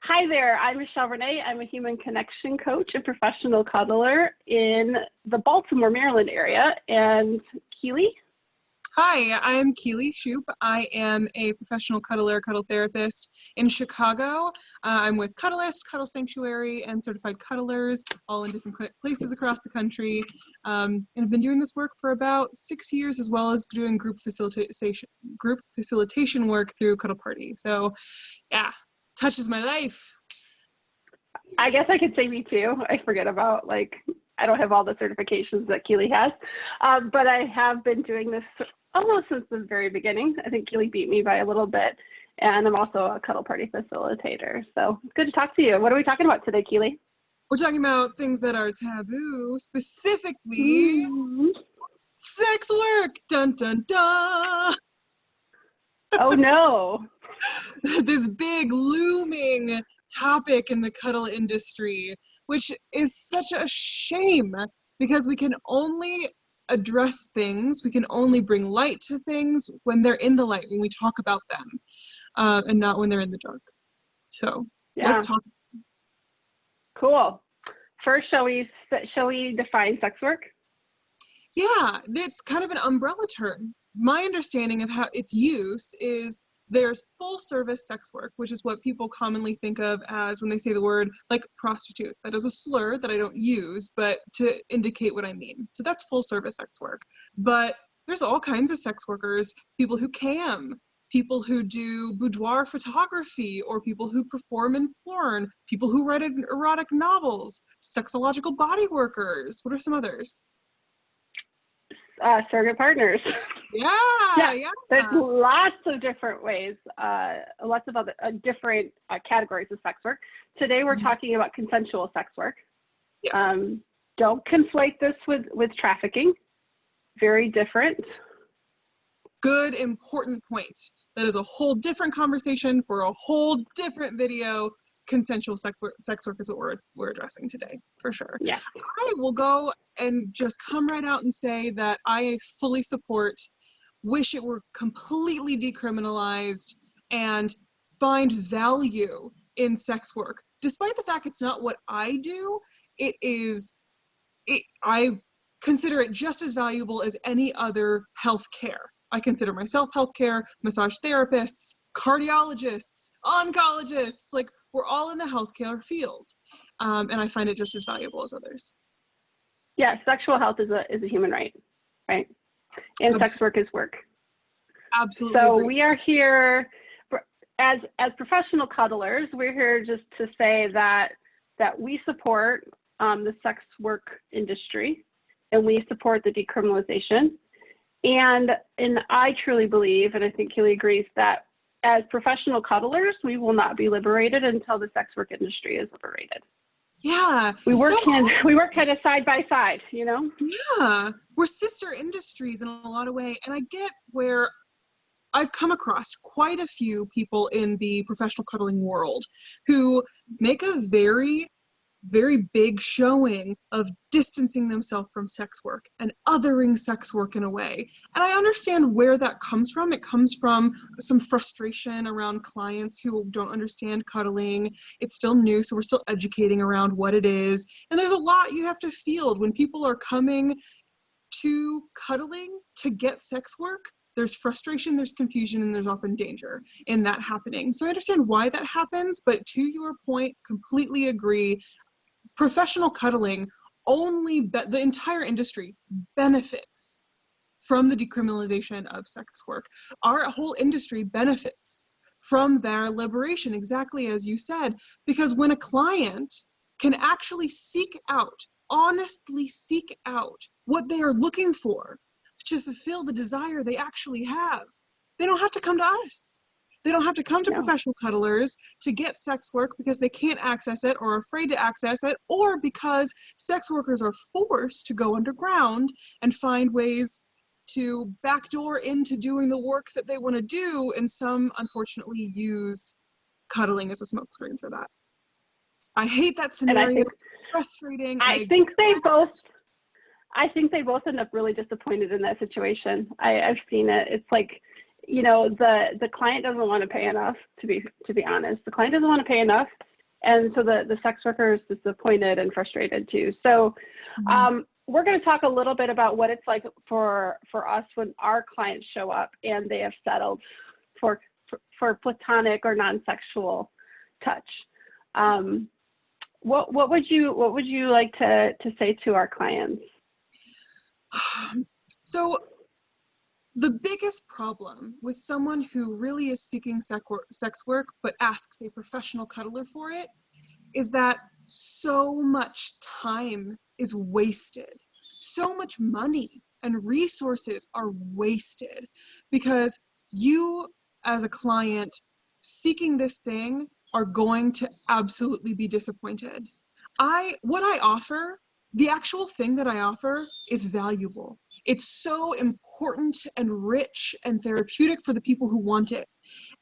Hi there, I'm Michelle Renee. I'm a human connection coach and professional cuddler in the Baltimore, Maryland area. And Keely? Hi, I'm Keely Shoup. I am a professional cuddler, cuddle therapist in Chicago. I'm with Cuddlers, Cuddle Sanctuary, and Certified Cuddlers, all in different places across the country. And I've been doing this work for about 6 years, as well as doing group facilitation work through Cuddle Party. So, yeah, touches my life. I guess I could say me too. I forget about, I don't have all the certifications that Keely has, but I have been doing this almost since the very beginning. I think Keely beat me by a little bit, and I'm also a Cuddle Party facilitator. So it's good to talk to you. What are we talking about today, Keely? We're talking about things that are taboo, specifically sex work. Dun, dun, dun. Oh, no. This big looming topic in the cuddle industry, which is such a shame because we can only address things, we can only bring light to things when they're in the light, when we talk about them, and not when they're in the dark. So let's talk. Cool. First, shall we define sex work? Yeah, it's kind of an umbrella term. My understanding of how its use is there's full service sex work, which is what people commonly think of as when they say the word like prostitute. That is a slur that I don't use, but to indicate what I mean. So that's full service sex work. But there's all kinds of sex workers, people who cam, people who do boudoir photography, or people who perform in porn, people who write erotic novels, sexological body workers. What are some others? Surrogate partners. Yeah. There's lots of different ways, lots of other different categories of sex work. Today we're talking about consensual sex work. Yes. Don't conflate this with trafficking. Very different. Good, important point. That is a whole different conversation for a whole different video. Consensual sex work is what we're addressing today, for sure. Yeah. I will go and just come right out and say that I fully support, wish it were completely decriminalized, and find value in sex work. Despite the fact it's not what I do, I consider it just as valuable as any other healthcare. I consider myself healthcare, massage therapists, cardiologists, oncologists, like we're all in the healthcare field. And I find it just as valuable as others. Yeah, sexual health is a human right? And Absolutely. Sex work is work. Absolutely. So agree. we are here as professional cuddlers. We're here just to say that we support the sex work industry, and we support the decriminalization. And I truly believe, and I think Keely agrees, that as professional cuddlers, we will not be liberated until the sex work industry is liberated. Yeah. We work kind of side by side, you know? Yeah. We're sister industries in a lot of ways. And I get where I've come across quite a few people in the professional cuddling world who make a very, very big showing of distancing themselves from sex work and othering sex work in a way. And I understand where that comes from. It comes from some frustration around clients who don't understand cuddling. It's still new, so we're still educating around what it is. And there's a lot you have to field when people are coming to cuddling to get sex work. There's frustration, there's confusion, and there's often danger in that happening. So I understand why that happens, but to your point, completely agree. Professional cuddling the entire industry benefits from the decriminalization of sex work. Our whole industry benefits from their liberation, exactly as you said, because when a client can actually honestly seek out what they are looking for to fulfill the desire they actually have, they don't have to come to us. They don't have to come to professional cuddlers to get sex work because they can't access it or are afraid to access it, or because sex workers are forced to go underground and find ways to backdoor into doing the work that they want to do, and some unfortunately use cuddling as a smokescreen for that. I hate that scenario. It's frustrating. I think they both end up really disappointed in that situation. I've seen it. It's like, you know, the client doesn't want to pay enough, to be honest. The client doesn't want to pay enough, And so the sex worker is disappointed and frustrated too. So we're going to talk a little bit about what it's like for us when our clients show up and they have settled for platonic or non-sexual touch. What would you like to say to our clients? So the biggest problem with someone who really is seeking sex work but asks a professional cuddler for it is that so much time is wasted. So much money and resources are wasted because you, as a client seeking this thing, are going to absolutely be disappointed. What I offer, the actual thing that I offer, is valuable. It's so important and rich and therapeutic for the people who want it.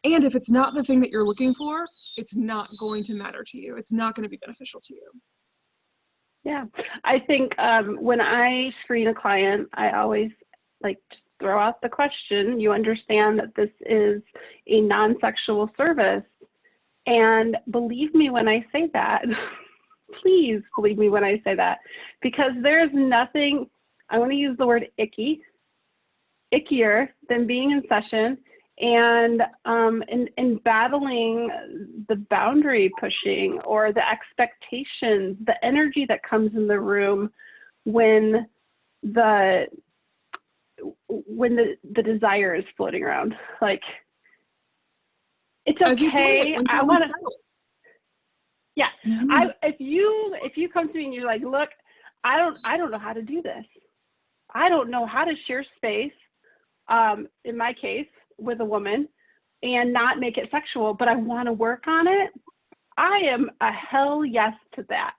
And if it's not the thing that you're looking for, it's not going to matter to you. It's not going to be beneficial to you. Yeah, I think when I screen a client, I always like to throw out the question, you understand that this is a non-sexual service. And believe me when I say that, please believe me when I say that, because there's nothing, I want to use the word ickier than being in session and battling the boundary pushing or the expectations, the energy that comes in the room when the desire is floating around. Like, it's okay. I want to. Yeah. If you come to me and you're like, look, I don't know how to do this. I don't know how to share space. In my case, with a woman, and not make it sexual, but I want to work on it. I am a hell yes to that.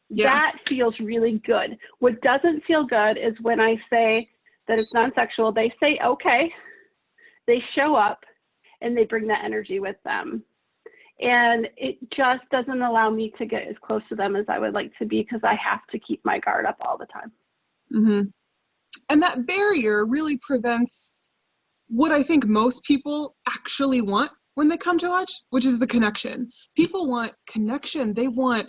Yeah. That feels really good. What doesn't feel good is when I say that it's non-sexual, they say, okay, they show up and they bring that energy with them. And it just doesn't allow me to get as close to them as I would like to be because I have to keep my guard up all the time. Mm-hmm. And that barrier really prevents what I think most people actually want when they come to us, which is the connection. People want connection. They want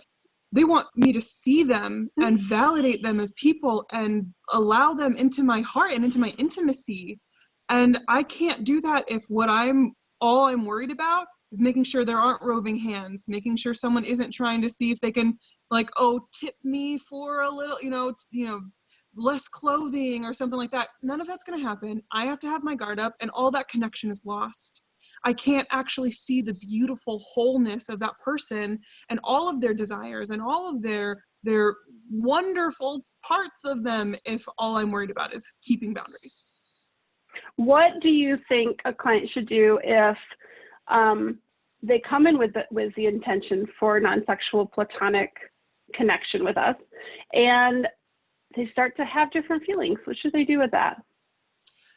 me to see them and validate them as people and allow them into my heart and into my intimacy. And I can't do that if all I'm worried about is making sure there aren't roving hands, making sure someone isn't trying to see if they can tip me for a little, less clothing or something like that. None of that's going to happen. I have to have my guard up and all that connection is lost. I can't actually see the beautiful wholeness of that person and all of their desires and all of their wonderful parts of them if all I'm worried about is keeping boundaries. What do you think a client should do if they come in with the intention for non-sexual platonic connection with us and they start to have different feelings? What should they do with that?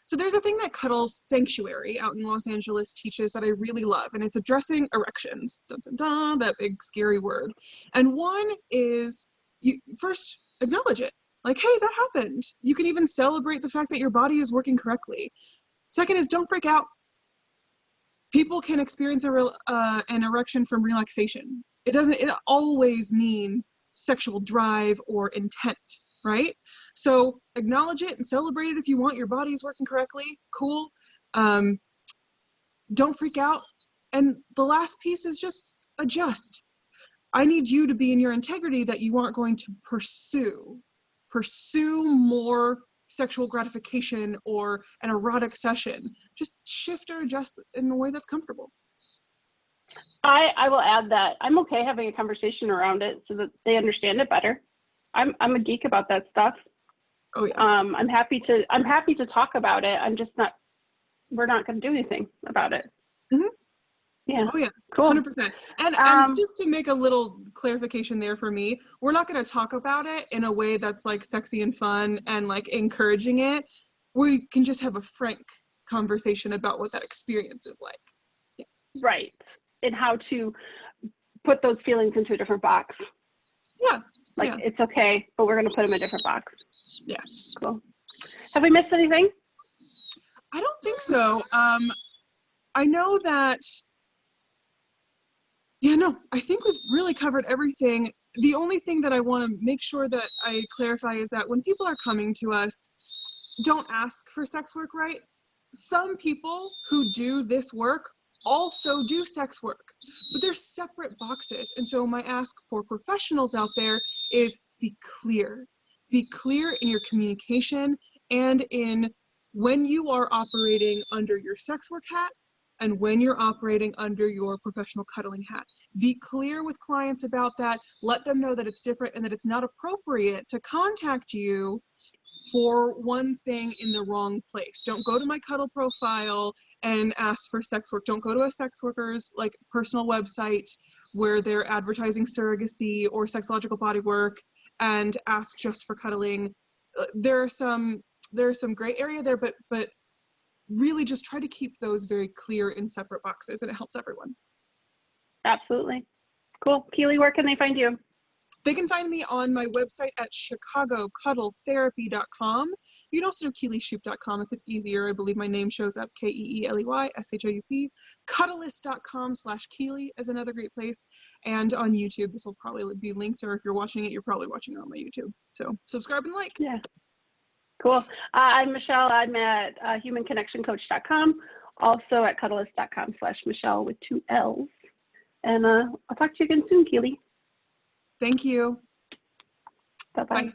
So there's a thing that Cuddle Sanctuary out in Los Angeles teaches that I really love, and it's addressing erections. Dun, dun, dun, that big scary word. And one is you first acknowledge it. Like, hey, that happened. You can even celebrate the fact that your body is working correctly. Second is don't freak out. People can experience an erection from relaxation. It doesn't always mean sexual drive or intent. Right? So acknowledge it and celebrate it if you want. Your body is working correctly. Cool. Don't freak out. And the last piece is just adjust. I need you to be in your integrity that you aren't going to pursue more sexual gratification or an erotic session. Just shift or adjust in a way that's comfortable. I will add that I'm okay having a conversation around it so that they understand it better. I'm a geek about that stuff. Oh yeah. I'm happy to talk about it. We're not going to do anything about it. Mm-hmm. Yeah. Oh yeah. Cool. 100%. And just to make a little clarification there for me, we're not going to talk about it in a way that's like sexy and fun and like encouraging it. We can just have a frank conversation about what that experience is like. Yeah. Right. And how to put those feelings into a different box. Yeah. It's okay, but we're going to put them in a different box. Yeah. Cool. Have we missed anything? I don't think so. I know that Yeah, no, I think we've really covered everything. The only thing that I want to make sure that I clarify is that when people are coming to us, don't ask for sex work, right? Some people who do this work also do sex work, but they're separate boxes. And so my ask for professionals out there is be clear. Be clear in your communication and in when you are operating under your sex work hat and when you're operating under your professional cuddling hat. Be clear with clients about that. Let them know that it's different and that it's not appropriate to contact you for one thing in the wrong place. Don't go to my Cuddle profile and ask for sex work. Don't go to a sex worker's like personal website where they're advertising surrogacy or sexological body work and ask just for cuddling. There's some gray area there, but really just try to keep those very clear in separate boxes, and it helps everyone. Absolutely. Cool. Keely, where can they find you? They can find me on my website at chicagocuddletherapy.com. You can also do keelyshoop.com if it's easier. I believe my name shows up, KeeleyShoup. Cuddlist.com/Keely is another great place. And on YouTube, this will probably be linked, or if you're watching it, you're probably watching it on my YouTube. So subscribe and like. Yeah. Cool. I'm Michelle. I'm at humanconnectioncoach.com, also at cuddlist.com/Michelle with 2 L's. And I'll talk to you again soon, Keely. Thank you. Bye-bye. Bye.